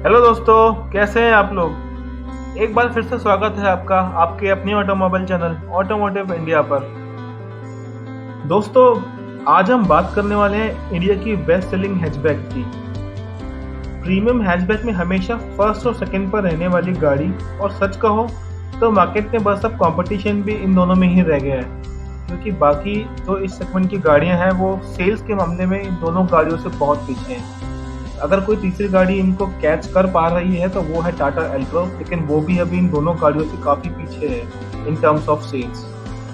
Hello दोस्तों, कैसे हैं आप लोग। एक बार फिर से स्वागत है आपका आपके अपने ऑटोमोबाइल चैनल ऑटोमोटिव इंडिया पर। दोस्तों, आज हम बात करने वाले हैं इंडिया की बेस्ट सेलिंग हैचबैक की। प्रीमियम हैचबैक में हमेशा फर्स्ट और सेकंड पर रहने वाली गाड़ी, और सच कहो तो मार्केट में बस अब कंपटीशन भी इन दोनों में ही रह गया है, क्योंकि बाकी जो इस सेगमेंट की गाड़ियां हैं वो सेल्स के मामले में इन दोनों गाड़ियों से बहुत पीछे हैं। अगर कोई तीसरी गाड़ी इनको कैच कर पा रही है तो वो है टाटा एल्ट्रोज, लेकिन वो भी अभी इन दोनों गाड़ियों से काफ़ी पीछे है इन टर्म्स ऑफ सेल्स।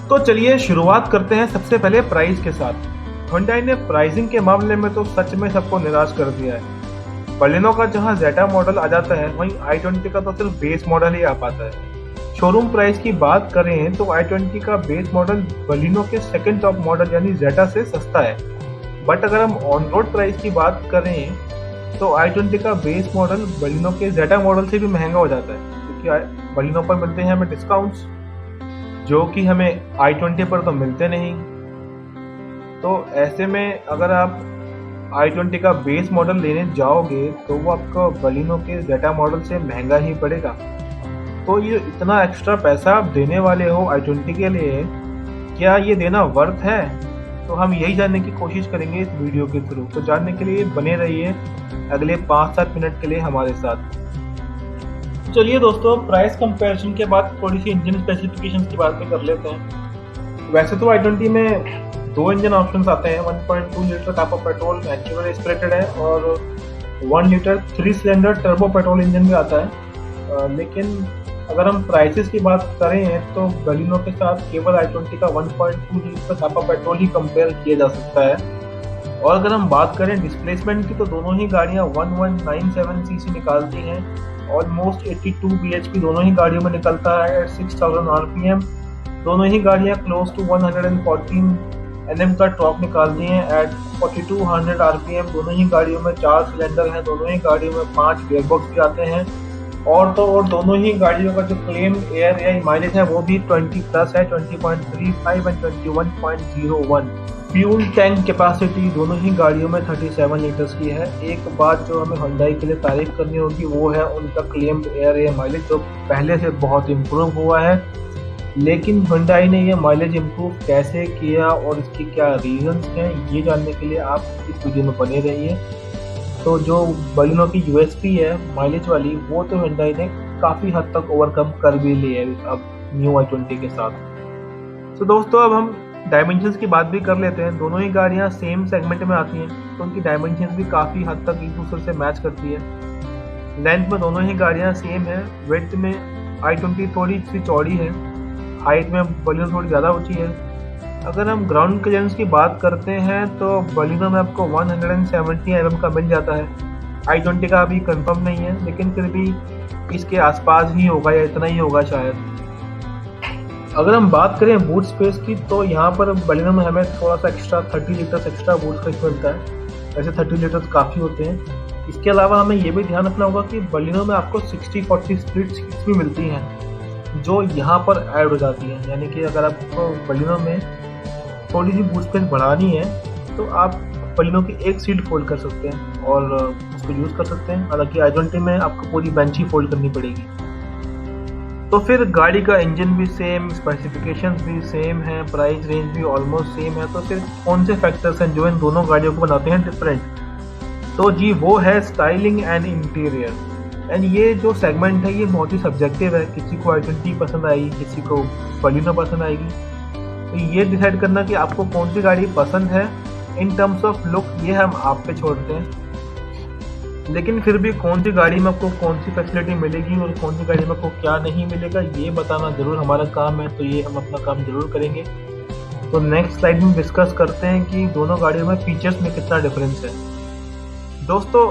तो चलिए शुरुआत करते हैं सबसे पहले प्राइस के साथ। हुंडई ने प्राइसिंग के मामले में तो सच में सबको निराश कर दिया है। बलिनो का जहां जेटा मॉडल आ जाता है, वहीं i20 का तो सिर्फ बेस मॉडल ही आ पाता है। शोरूम प्राइस की बात करें तो i20 का बेस मॉडल बलिनो के सेकंड टॉप मॉडल यानी जेटा से सस्ता है। बट अगर हम ऑन रोड प्राइस की बात करें तो i20 का बेस मॉडल बलिनो के जेटा मॉडल से भी महंगा हो जाता है, क्योंकि बलिनो पर मिलते हैं हमें डिस्काउंट्स, जो कि हमें i20 पर तो मिलते नहीं। तो ऐसे में अगर आप i20 का बेस मॉडल लेने जाओगे तो वो आपको बलिनो के जेटा मॉडल से महंगा ही पड़ेगा। तो ये इतना एक्स्ट्रा पैसा आप देने वाले हो i20 के लिए, क्या ये देना वर्थ है? तो हम यही जानने की कोशिश करेंगे इस वीडियो के थ्रू। तो जानने के लिए बने रहिए अगले 5-7 मिनट के लिए हमारे साथ। चलिए दोस्तों, प्राइस कंपैरिजन के बाद थोड़ी सी इंजन स्पेसिफिकेशंस की बात भी कर लेते हैं। वैसे तो i20 में दो इंजन ऑप्शंस आते हैं। 1.2 लीटर टापा पेट्रोल नेचुरल एस्पिरेटेड है और 1 litre 3 cylinder turbo petrol engine भी आता है। लेकिन अगर हम प्राइसेस की बात करें तो बलिनो के साथ केवल i20 का 1.2 लीटर टापा पेट्रोल ही कंपेयर किया जा सकता है। और अगर हम बात करें डिस्प्लेसमेंट की तो दोनों ही गाड़ियां 1197 सीसी निकालती हैं। ऑलमोस्ट 82 bhp दोनों ही गाड़ियों में निकलता है एट 6000 rpm। दोनों ही गाड़ियां क्लोज टू 114 Nm का टॉर्क निकालती हैं एट 4200 rpm। दोनों ही गाड़ियों में 4 सिलेंडर हैं, दोनों ही गाड़ियों में 5 गियरबॉक्स भी आते हैं। और दोनों ही गाड़ियों का जो क्लेम एयर माइलेज है वो भी 20 प्लस है, 20.35 एंड 21.01। फ्यूल टैंक कैपेसिटी दोनों ही गाड़ियों में 37 लीटर्स की है। एक बात जो हमें हुंडई के लिए तारीफ करनी होगी वो है उनका क्लेम्ड एयर माइलेज, जो पहले से बहुत इम्प्रूव हुआ है। लेकिन हुंडई ने ये माइलेज इम्प्रूव कैसे किया और इसके क्या रीजंस हैं, ये जानने के लिए आप इस वीडियो में बने रहिए। तो जो बलिनो की यूएसपी है माइलेज वाली, वो तो हुंडई ने काफ़ी हद तक ओवरकम कर भी ली है अब न्यू i20 के साथ। तो दोस्तों, अब हम डायमेंशंस की बात भी कर लेते हैं। दोनों ही गाड़ियां सेम सेगमेंट में आती हैं तो उनकी डायमेंशंस भी काफ़ी हद तक एक दूसरे से मैच करती है। लेंथ में दोनों ही गाड़ियां सेम है। वेड्थ में i20 थोड़ी सी चौड़ी है, हाइट में बलिनो थोड़ी ज़्यादा ऊंची है। अगर हम ग्राउंड क्लियरेंस की बात करते हैं तो बलिनो में आपको 170 mm का मिल जाता है। i20 का अभी कंफर्म नहीं है, लेकिन फिर भी इसके आसपास ही होगा या इतना ही होगा शायद। अगर हम बात करें बूट स्पेस की तो यहाँ पर बलिनो में हमें थोड़ा सा extra 30 litres extra boot space मिलता है। वैसे 30 लीटर्स काफ़ी होते हैं। इसके अलावा हमें ये भी ध्यान रखना होगा कि बलिनो में आपको 60-40 स्प्लिट सीट्स भी मिलती हैं, जो यहाँ पर ऐड हो जाती हैं। यानी कि अगर आपको बलिनो में थोड़ी सी बूट स्पेस बढ़ानी है तो आप बलिनो की एक सीट फोल्ड कर सकते हैं और उसको यूज़ कर सकते हैं। हालांकि i20 में आपको पूरी बेंच ही फोल्ड करनी पड़ेगी। तो फिर गाड़ी का इंजन भी सेम, स्पेसिफिकेशंस भी सेम है, प्राइस रेंज भी ऑलमोस्ट सेम है। तो फिर कौन से फैक्टर्स हैं जो इन दोनों गाड़ियों को बनाते हैं डिफरेंट? तो जी वो है स्टाइलिंग एंड इंटीरियर। एंड ये जो सेगमेंट है ये बहुत ही सब्जेक्टिव है। किसी को i20 पसंद आएगी, किसी को बलिनो पसंद आएगी। तो ये डिसाइड करना कि आपको कौन सी गाड़ी पसंद है इन टर्म्स ऑफ लुक, ये हम आप पे छोड़ते हैं। लेकिन फिर भी कौन सी गाड़ी में आपको कौन सी फैसिलिटी मिलेगी और कौन सी गाड़ी में आपको क्या नहीं मिलेगा, ये बताना ज़रूर हमारा काम है। तो ये हम अपना काम ज़रूर करेंगे। तो नेक्स्ट स्लाइड में डिस्कस करते हैं कि दोनों गाड़ियों में फीचर्स में कितना डिफरेंस है। दोस्तों,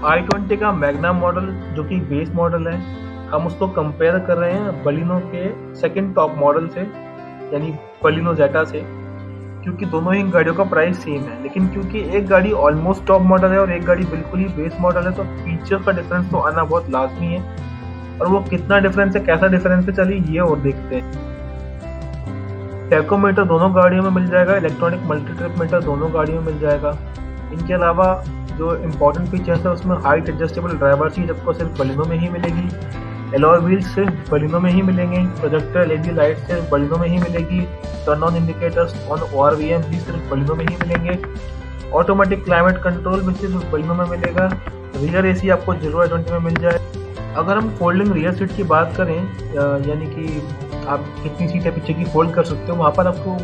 i20 का मैग्ना मॉडल जो कि बेस मॉडल है, हम उसको कंपेयर कर रहे हैं बलिनो के सेकेंड टॉप मॉडल से, यानी बलिनो जेटा से, क्योंकि दोनों ही गाड़ियों का प्राइस सेम है। लेकिन क्योंकि एक गाड़ी ऑलमोस्ट टॉप मॉडल है और एक गाड़ी बिल्कुल ही बेस मॉडल है, तो फीचर का डिफरेंस तो आना बहुत लाजमी है। और वो कितना डिफरेंस है, कैसा डिफरेंस है, चलिए ये और देखते हैं। टैकोमीटर दोनों गाड़ियों में मिल जाएगा, इलेक्ट्रॉनिक मल्टी ट्रिप मीटर दोनों गाड़ियों में मिल जाएगा। इनके अलावा जो इम्पोर्टेंट फीचर्स है उसमें हाइट एडजस्टेबल ड्राइवर सीट आपको सिर्फ बलिनो में ही मिलेगी, एलॉय व्हील्स सिर्फ बलिनो में ही मिलेंगे, प्रोजेक्टर एलईडी लाइट सिर्फ बलिनो में ही मिलेगी, turn on indicators on ORVM भी सिर्फ बलिनो में ही मिलेंगे, ऑटोमेटिक क्लाइमेट कंट्रोल भी सिर्फ बलिनो में मिलेगा, रियर एसी आपको जीरो i20 में मिल जाए। अगर हम फोल्डिंग रियर सीट की बात करें, यानी कि आप कितनी सीटें पीछे की फोल्ड कर सकते हो, वहाँ पर आपको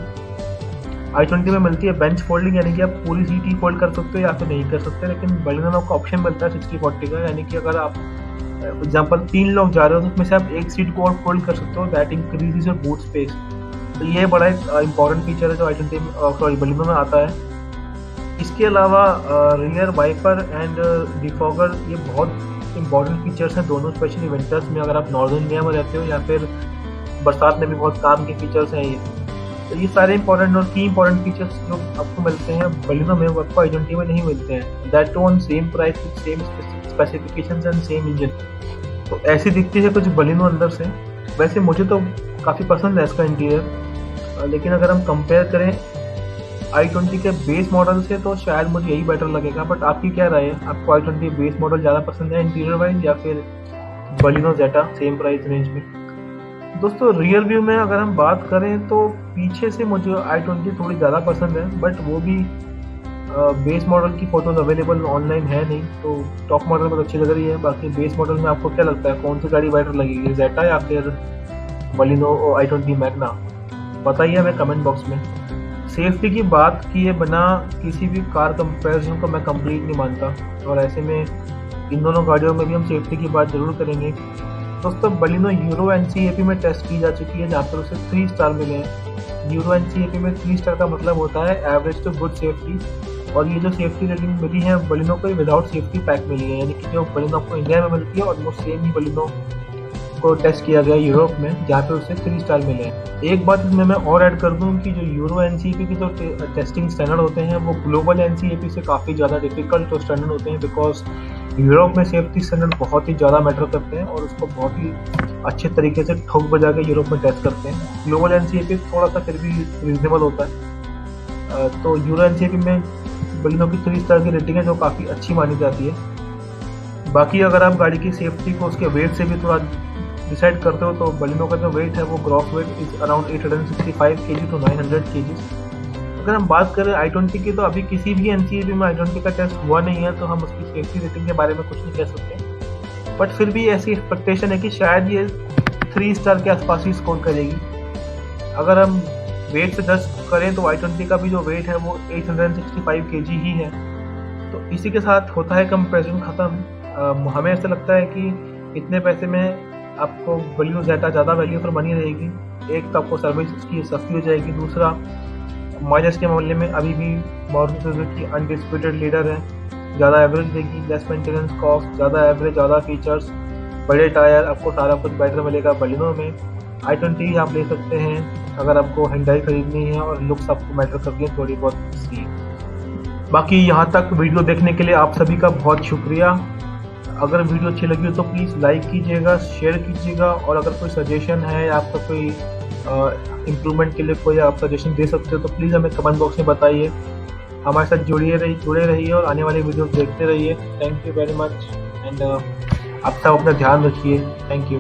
i20 में मिलती है बेंच फोल्डिंग, यानी कि आप पूरी सीट ही फोल्ड कर सकते हो या फिर नहीं कर सकते, लेकिन बलिनो में आपको ऑप्शन मिलता है 60-40 का, यानी कि अगर आप एग्जाम्पल 3 लोग जा रहे हो तो उसमें से आप एक सीट को और फोल्ड कर सकते हो, that increases your boot space. तो ये बड़ा एक इंपॉर्टेंट फीचर है जो i20 बलिनो में आता है। इसके अलावा रियर वाइपर एंड डिफॉगर, ये बहुत इंपॉर्टेंट फीचर्स हैं दोनों, स्पेशली विंटर्स में अगर आप नॉर्दर्न इंडिया में रहते हो या फिर बरसात में भी बहुत काम के फीचर्स हैं ये। तो ये सारे इंपॉर्टेंट और की इंपॉर्टेंट फीचर्स जो आपको मिलते हैं बलिनो में वो आपको i20 में नहीं मिलते हैं, that too on same price with same specifications and same engine. तो ऐसी दिखती है कुछ बलिनो अंदर से। वैसे मुझे तो काफ़ी पसंद है इसका इंटीरियर, लेकिन अगर हम कंपेयर करें i20 के बेस मॉडल से तो शायद मुझे यही बेटर लगेगा। बट आपकी क्या राय है, आपको i20 बेस मॉडल ज़्यादा पसंद है इंटीरियर वाइज या फिर बलिनो जेटा सेम प्राइस रेंज में? दोस्तों रियर व्यू में अगर हम बात करें तो पीछे से मुझे i20 थोड़ी ज़्यादा पसंद है, बट वो भी बेस मॉडल की फ़ोटोज़ अवेलेबल ऑनलाइन है नहीं, तो टॉप मॉडल बहुत अच्छी लग रही है। बाकी बेस मॉडल में आपको क्या लगता है कौन सी गाड़ी बेटर लगेगी, जेटा या फिर बलिनो i20 मैग्ना? बताइए हमें कमेंट बॉक्स में। सेफ्टी की बात किए बिना किसी भी कार कंपैरिजन को मैं कंप्लीट नहीं मानता, और ऐसे में इन दोनों गाड़ियों में भी हम सेफ्टी की बात ज़रूर करेंगे। दोस्तों बलिनो यूरो NCAP में टेस्ट की जा चुकी है जहाँ पर उसे 3 स्टार मिले हैं। यूरो NCAP में 3 स्टार का मतलब होता है एवरेज टू गुड सेफ्टी, और ये जो सेफ्टी रेटिंग मिली है बलिनो को विदाउट सेफ्टी पैक मिली है, यानी कि जो बलिनो आपको इंडिया में मिलती है ऑलमोस्ट सेम ही बलिनो को टेस्ट किया गया यूरोप में जहाँ पे उसे 3 स्टार मिले हैं। एक बात इसमें मैं और ऐड कर दूं कि जो यूरो NCAP के जो टेस्टिंग स्टैंडर्ड होते हैं वो ग्लोबल NCAP से काफ़ी ज़्यादा डिफिकल्ट जो स्टैंडर्ड होते हैं, बिकॉज यूरोप में सेफ्टी स्टैंडर्ड बहुत ही ज़्यादा मैटर करते हैं और उसको बहुत ही अच्छे तरीके से ठोक बजा के यूरोप में टेस्ट करते हैं। ग्लोबल NCAP थोड़ा सा फिर भी रीजनेबल होता है। तो यूरो NCAP में बलिनो की 3 स्टार की रेटिंग है जो काफ़ी अच्छी मानी जाती है। बाकी अगर आप गाड़ी की सेफ्टी को उसके वेट से भी थोड़ा डिसाइड करते हो तो बलिनो का जो वेट है वो gross weight is around 865 kg to 900 kg। अगर हम बात करें i20 की तो अभी किसी भी NCAP में i20 का टेस्ट हुआ नहीं है, तो हम उसकी सेफ्टी रेटिंग के बारे में कुछ नहीं कह सकते, बट फिर भी ऐसी एक्सपेक्टेशन है कि शायद ये 3 स्टार के आसपास ही स्कोर करेगी। अगर हम वेट से जज करें तो i20 का भी जो वेट है वो 865 kg ही है। तो इसी के साथ होता है कंपैरिजन ख़त्म। हमें ऐसा लगता है कि इतने पैसे में आपको बलिनो जेटा ज़्यादा वैल्यू पर बनी रहेगी। एक तो आपको सर्विस उसकी सस्ती हो जाएगी, दूसरा माइलेज के मामले में अभी भी मारुति सुजुकी अनडिस्प्यूटेड लीडर है, ज़्यादा एवरेज देगी, लेस मेंटेनेंस कॉस्ट, ज़्यादा एवरेज, ज़्यादा फीचर्स, बड़े टायर, आपको सारा कुछ बेटर मिलेगा बलिनो में। i20 आप ले सकते हैं अगर आपको Hyundai खरीदनी है और लुक्स आपको मैटर करती है थोड़ी बहुत सी। बाकी यहाँ तक वीडियो देखने के लिए आप सभी का बहुत शुक्रिया। अगर वीडियो अच्छी लगी हो तो प्लीज़ लाइक कीजिएगा, शेयर कीजिएगा, और अगर कोई सजेशन है या आपका कोई इम्प्रूवमेंट के लिए कोई आप सजेशन दे सकते हो तो प्लीज़ हमें कमेंट बॉक्स में बताइए। हमारे साथ जुड़े रहिए और आने वाले वीडियो देखते रहिए। Thank you very much and आप सब अपना ध्यान रखिए। Thank you.